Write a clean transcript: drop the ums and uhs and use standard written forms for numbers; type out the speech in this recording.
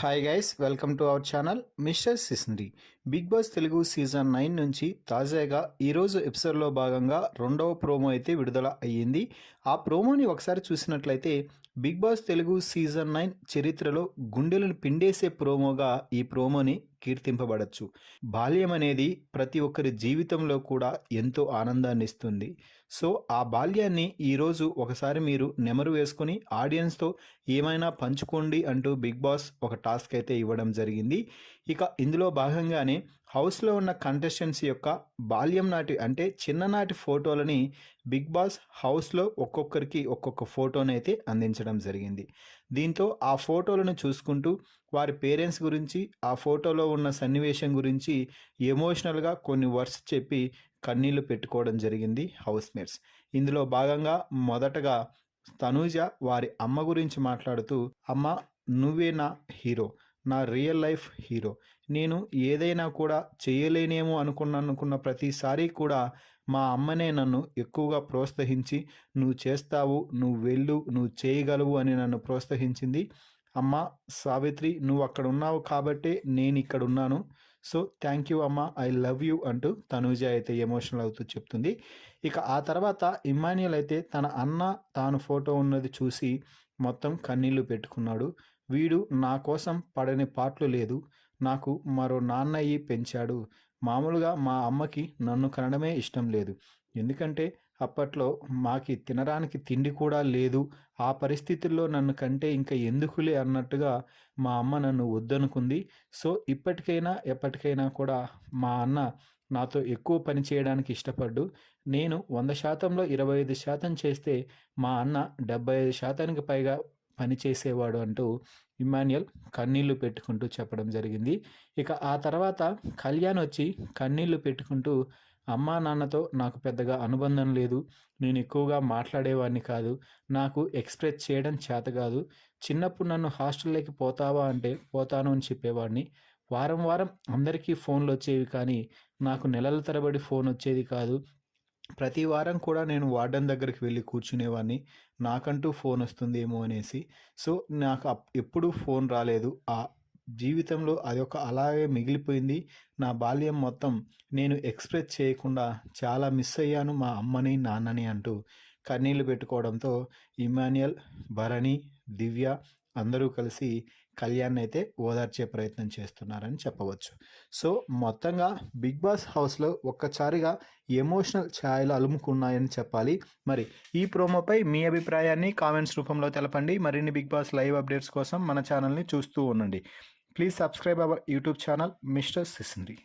Hi guys, welcome to our channel mister Sisindri. Bigg Boss Telugu season 9 నుంచి తాజాగా ఈరోజు ఎపిసోడ్లో భాగంగా రెండవ ప్రోమో అయితే విడుదల అయ్యింది. ఆ ప్రోమోని ఒకసారి చూసినట్లయితే బిగ్ బాస్ తెలుగు సీజన్ 9 చరిత్రలో గుండెలను పిండేసే ప్రోమోగా ఈ ప్రోమోని కీర్తింపబడచ్చు. బాల్యం అనేది ప్రతి ఒక్కరి జీవితంలో కూడా ఎంతో ఆనందాన్ని ఇస్తుంది. సో ఆ బాల్యాన్ని ఈరోజు ఒకసారి మీరు నెమరు వేసుకొని ఆడియన్స్తో ఏమైనా పంచుకోండి అంటూ బిగ్ బాస్ ఒక టాస్క్ అయితే ఇవ్వడం జరిగింది. ఇక ఇందులో భాగంగానే హౌస్లో ఉన్న కంటెస్టెంట్స్ యొక్క బాల్యం నాటి అంటే చిన్ననాటి ఫోటోలని బిగ్ బాస్ హౌస్లో ఒక్కొక్కరికి ఒక్కొక్క ఫోటోని అయితే అందించడం జరిగింది. దీంతో ఆ ఫోటోలను చూసుకుంటూ వారి పేరెంట్స్ గురించి, ఆ ఫోటోలో ఉన్న సన్నివేశం గురించి ఎమోషనల్గా కొన్ని వర్డ్స్ చెప్పి కన్నీళ్లు పెట్టుకోవడం జరిగింది హౌస్మేట్స్. ఇందులో భాగంగా మొదటగా తనూజ వారి అమ్మ గురించి మాట్లాడుతూ, అమ్మ నువ్వే నా హీరో, నా రియల్ లైఫ్ హీరో. నేను ఏదైనా కూడా చేయలేనేమో అనుకున్న ప్రతిసారి కూడా మా అమ్మనే నన్ను ఎక్కువగా ప్రోత్సహించి నువ్వు చేస్తావు, నువ్వు వెళ్ళు, నువ్వు చేయగలవు అని నన్ను ప్రోత్సహించింది. అమ్మ సావిత్రి, నువ్వు అక్కడ ఉన్నావు కాబట్టే నేను ఇక్కడ ఉన్నాను. సో థ్యాంక్ యూ అమ్మ, ఐ లవ్ యూ అంటూ తనూజ అయితే ఎమోషనల్ అవుతూ చెప్తుంది. ఇక ఆ తర్వాత ఇమ్మాన్యుయల్ అయితే తన అన్న తాను ఫోటో ఉన్నది చూసి మొత్తం కన్నీళ్లు పెట్టుకున్నాడు. వీడు నా కోసం పడని పాటలు లేదు, నాకు మరో నాన్నయ్యి పెంచాడు. మామూలుగా మా అమ్మకి నన్ను కనడమే ఇష్టం లేదు, ఎందుకంటే అప్పట్లో మాకి తినడానికి తిండి కూడా లేదు. ఆ పరిస్థితుల్లో నన్ను కంటే ఇంకా ఎందుకులే అన్నట్టుగా మా అమ్మ నన్ను వద్దనుకుంది. సో ఇప్పటికైనా ఎప్పటికైనా కూడా మా అన్న నాతో ఎక్కువ పని చేయడానికి ఇష్టపడ్డు. నేను 100%లో 25% చేస్తే మా అన్న 75%కి పైగా పని చేసేవాడు అంటూ ఇమ్మాన్యుయల్ కన్నీళ్లు పెట్టుకుంటూ చెప్పడం జరిగింది. ఇక ఆ తర్వాత కళ్యాణ్ వచ్చి కన్నీళ్లు పెట్టుకుంటూ, అమ్మా నాన్నతో నాకు పెద్దగా అనుబంధం లేదు, నేను ఎక్కువగా మాట్లాడేవాడిని కాదు, నాకు ఎక్స్ప్రెస్ చేయడం చేత కాదు. చిన్నప్పుడు నన్ను హాస్టల్లోకి పోతావా అంటే పోతాను అని చెప్పేవాడిని. వారం వారం అందరికీ ఫోన్లు వచ్చేవి, కానీ నాకు నెలల తరబడి ఫోన్ వచ్చేది కాదు. ప్రతి వారం కూడా నేను వార్డెన్ దగ్గరికి వెళ్ళి కూర్చునేవాడిని, నాకంటూ ఫోన్ వస్తుందేమో అనేసి. సో నాకు ఎప్పుడూ ఫోన్ రాలేదు. ఆ జీవితంలో అదొక అలాగే మిగిలిపోయింది. నా బాల్యం మొత్తం నేను ఎక్స్ప్రెస్ చేయకుండా చాలా మిస్ అయ్యాను మా అమ్మని నాన్నని అంటూ కన్నీళ్లు పెట్టుకోవడంతో ఇమ్మాన్యుయల్, భరణి, దివ్య అందరూ కలిసి కళ్యాణ్ అయితే ఓదార్చే ప్రయత్నం చేస్తున్నారని చెప్పవచ్చు. సో మొత్తంగా బిగ్ బాస్ హౌస్లో ఒక్కసారిగా ఎమోషనల్ ఛాయలు అలుముకున్నాయని చెప్పాలి. మరి ఈ ప్రోమోపై మీ అభిప్రాయాన్ని కామెంట్స్ రూపంలో తెలపండి. మరిన్ని బిగ్ బాస్ లైవ్ అప్డేట్స్ కోసం మన ఛానల్ని చూస్తూ ఉండండి. Please subscribe our YouTube channel mister సిసింద్రి.